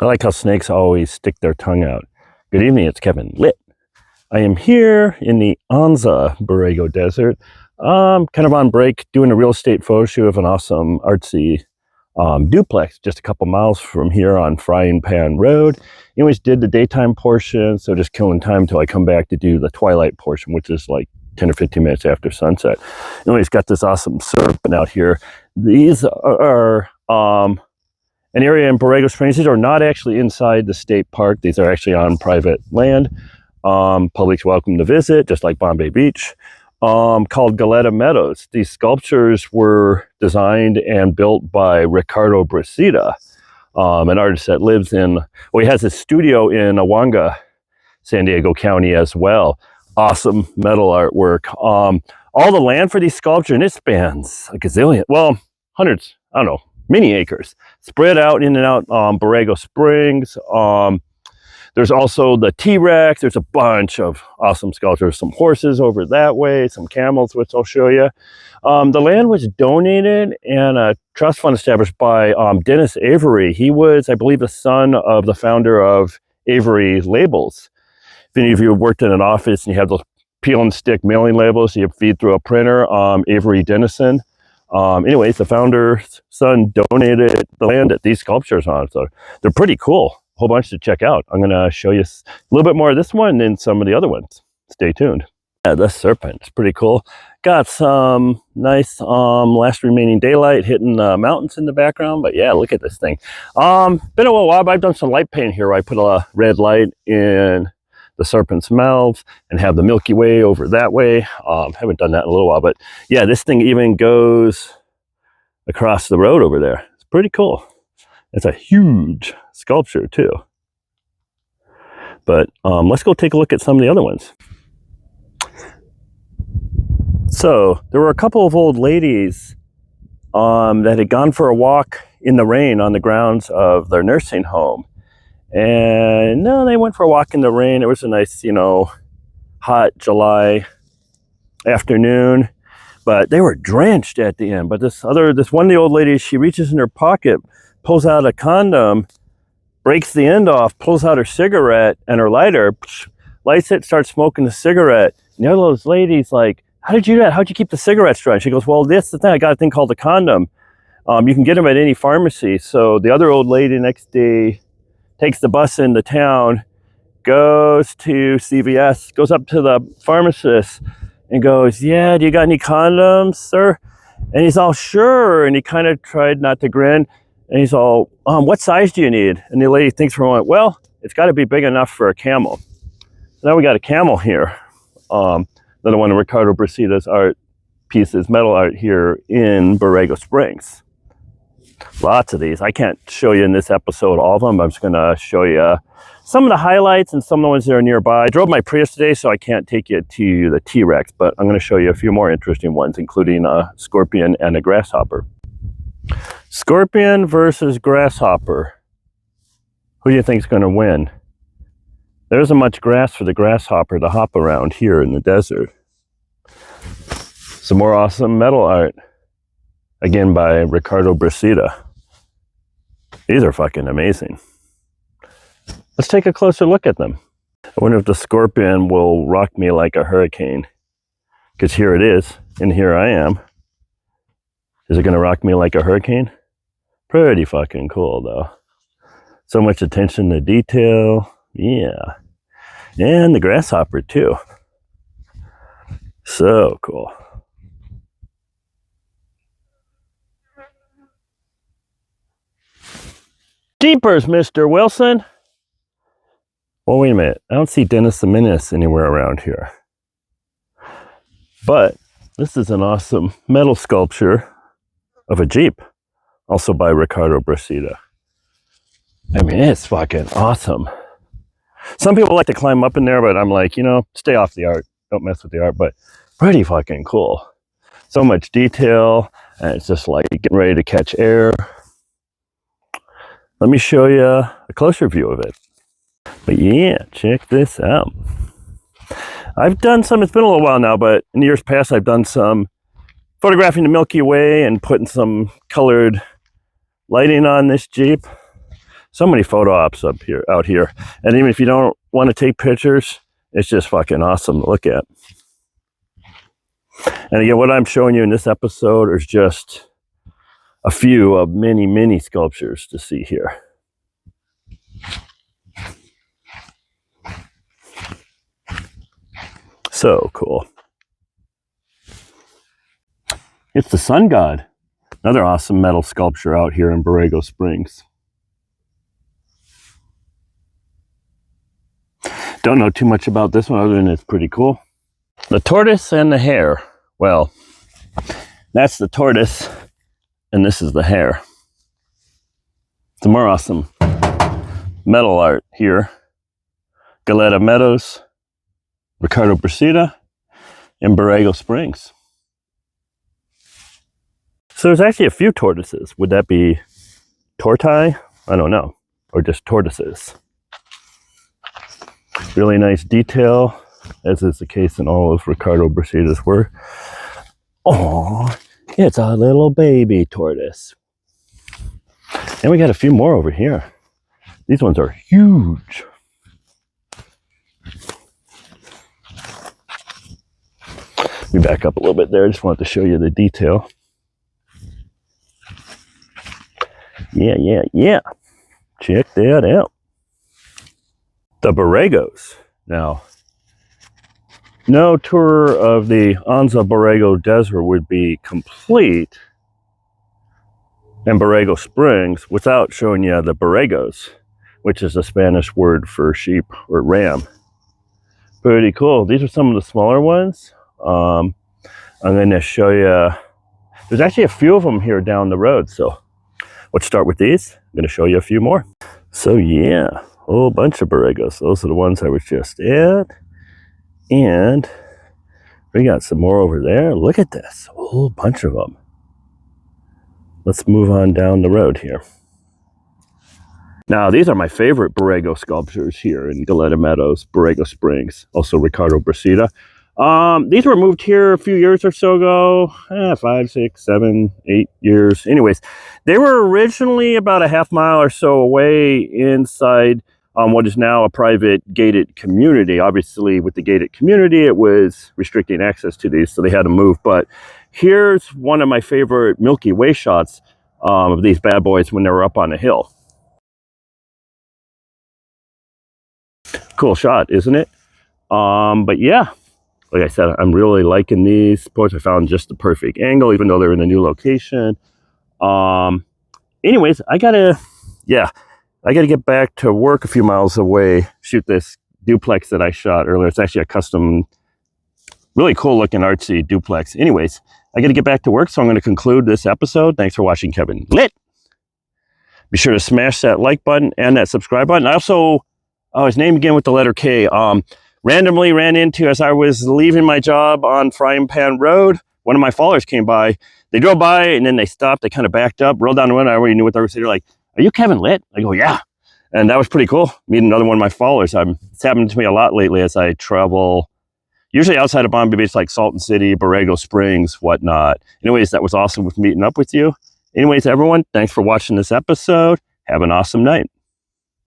I like how snakes always stick their tongue out. Good evening, it's Kevin LiT. I am here in the Aguanga Borrego Desert. Kind of on break, doing a real estate photo shoot of an awesome artsy duplex just a couple miles from here on Frying Pan Road. Anyways, did the daytime portion, so just killing time until I come back to do the twilight portion, which is like 10 or 15 minutes after sunset. Anyways, got this awesome serpent out here. These are an area in Borrego Springs. These are not actually inside the state park. These are actually on private land. Public's welcome to visit, just like Bombay Beach. Called Galleta Meadows. These sculptures were designed and built by Ricardo Breceda, an artist that lives in, well, he has a studio in Aguanga, San Diego County as well. Awesome metal artwork. All the land for these sculptures, and it spans a gazillion, well, hundreds, I don't know, many acres, spread out in and out Borrego Springs. There's also the T-Rex. There's a bunch of awesome sculptures, some horses over that way, some camels, which I'll show you. The land was donated and a trust fund established by Dennis Avery. He was, I believe, the son of the founder of Avery Labels. If any of you have worked in an office and you have those peel and stick mailing labels you feed through a printer, Avery Dennison. Anyways, the founder's son donated the land that these sculptures on, so they're pretty cool. A whole bunch to check out. I'm going to show you a little bit more of this one and then some of the other ones. Stay tuned. Yeah, the serpent is pretty cool. Got some nice last remaining daylight hitting the mountains in the background, but yeah, look at this thing. Been a while, but I've done some light paint here where I put a red light in the serpent's mouth and have the Milky Way over that way. Haven't done that in a little while, but yeah, this thing even goes across the road over there. It's pretty cool. It's a huge sculpture too. But let's go take a look at some of the other ones. So there were a couple of old ladies that had gone for a walk in the rain on the grounds of their nursing home. And no, they went for a walk in the rain. It was a nice, hot July afternoon, but they were drenched at the end. But this one of the old ladies, she reaches in her pocket, pulls out a condom, breaks the end off, pulls out her cigarette and her lighter, lights it, starts smoking the cigarette. And the other those ladies like, how did you do that? How'd you keep the cigarettes dry? She goes, well, this is the thing. I got a thing called a condom. You can get them at any pharmacy. So the other old lady next day takes the bus into town, goes to CVS, goes up to the pharmacist and goes, yeah, do you got any condoms, sir? And he's all, sure. And he kind of tried not to grin. And he's all, what size do you need? And the lady thinks for a moment, well, it's got to be big enough for a camel. So now we got a camel here. Another one of Ricardo Breceda's art pieces, metal art here in Borrego Springs. Lots of these. I can't show you in this episode all of them. I'm just going to show you some of the highlights and some of the ones that are nearby. I drove my Prius today, so I can't take you to the T-Rex, but I'm going to show you a few more interesting ones, including a scorpion and a grasshopper. Scorpion versus grasshopper. Who do you think is going to win? There isn't much grass for the grasshopper to hop around here in the desert. Some more awesome metal art. Again by Ricardo Breceda. These are fucking amazing. Let's take a closer look at them. I wonder if the scorpion will rock me like a hurricane. Because here it is, and here I am. Is it going to rock me like a hurricane? Pretty fucking cool, though. So much attention to detail. Yeah. And the grasshopper, too. So cool. Jeepers, Mr. Wilson. Well, wait a minute. I don't see Dennis the Menace anywhere around here. But this is an awesome metal sculpture of a Jeep, also by Ricardo Breceda. I mean, it's fucking awesome. Some people like to climb up in there, but I'm like, stay off the art. Don't mess with the art, but pretty fucking cool. So much detail, and it's just like getting ready to catch air. Let me show you a closer view of it. But yeah, check this out. I've done some, it's been a little while now, but in years past I've done some photographing the Milky Way and putting some colored lighting on this Jeep. So many photo ops out here. And even if you don't want to take pictures, it's just fucking awesome to look at. And again, what I'm showing you in this episode is just a few of many, many sculptures to see here. So cool. It's the Sun God. Another awesome metal sculpture out here in Borrego Springs. Don't know too much about this one other than it's pretty cool. The tortoise and the hare. Well, that's the tortoise and this is the hare. Some more awesome metal art here. Galleta Meadows, Ricardo Breceda, and Borrego Springs. So there's actually a few tortoises. Would that be tortai? I don't know. Or just tortoises. Really nice detail, as is the case in all of Ricardo Breceda's work. Oh, it's a little baby tortoise. And we got a few more over here. These ones are huge. Let me back up a little bit there. I just wanted to show you the detail. Yeah. Check that out. The Borregos. Now, no tour of the Aguanga Borrego Desert would be complete in Borrego Springs without showing you the Borregos, which is the Spanish word for sheep or ram. Pretty cool. These are some of the smaller ones. I'm going to show you. There's actually a few of them here down the road, so let's start with these. I'm going to show you a few more. So yeah, a whole bunch of Borregos. Those are the ones I was just at. And we got some more over there. Look at this, a whole bunch of them. Let's move on down the road here. Now, these are my favorite Borrego sculptures here in Galleta Meadows, Borrego Springs, also Ricardo Breceda. These were moved here a few years or so ago, 5, 6, 7, 8 years. Anyways, they were originally about a half mile or so away inside what is now a private gated community. Obviously, with the gated community, it was restricting access to these, so they had to move. But here's one of my favorite Milky Way shots of these bad boys when they were up on the hill. Cool shot, isn't it? But yeah. Like I said, I'm really liking these. Of course, I found just the perfect angle, even though they're in a new location. Anyways, I gotta get back to work a few miles away, shoot this duplex that I shot earlier. It's actually a custom, really cool looking artsy duplex. Anyways, I gotta get back to work, so I'm gonna conclude this episode. Thanks for watching Kevin Lit. Be sure to smash that like button and that subscribe button. I also, his name again with the letter K. Randomly ran into, as I was leaving my job on Frying Pan Road, one of my followers came by. They drove by and then they stopped. They kind of backed up, rolled down the window. I already knew what they were saying. They're like, "Are you Kevin Lit?" I go, "Yeah." And that was pretty cool. Meeting another one of my followers. It's happened to me a lot lately as I travel, usually outside of Bombay Beach, like Salton City, Borrego Springs, whatnot. Anyways, that was awesome with meeting up with you. Anyways, everyone, thanks for watching this episode. Have an awesome night.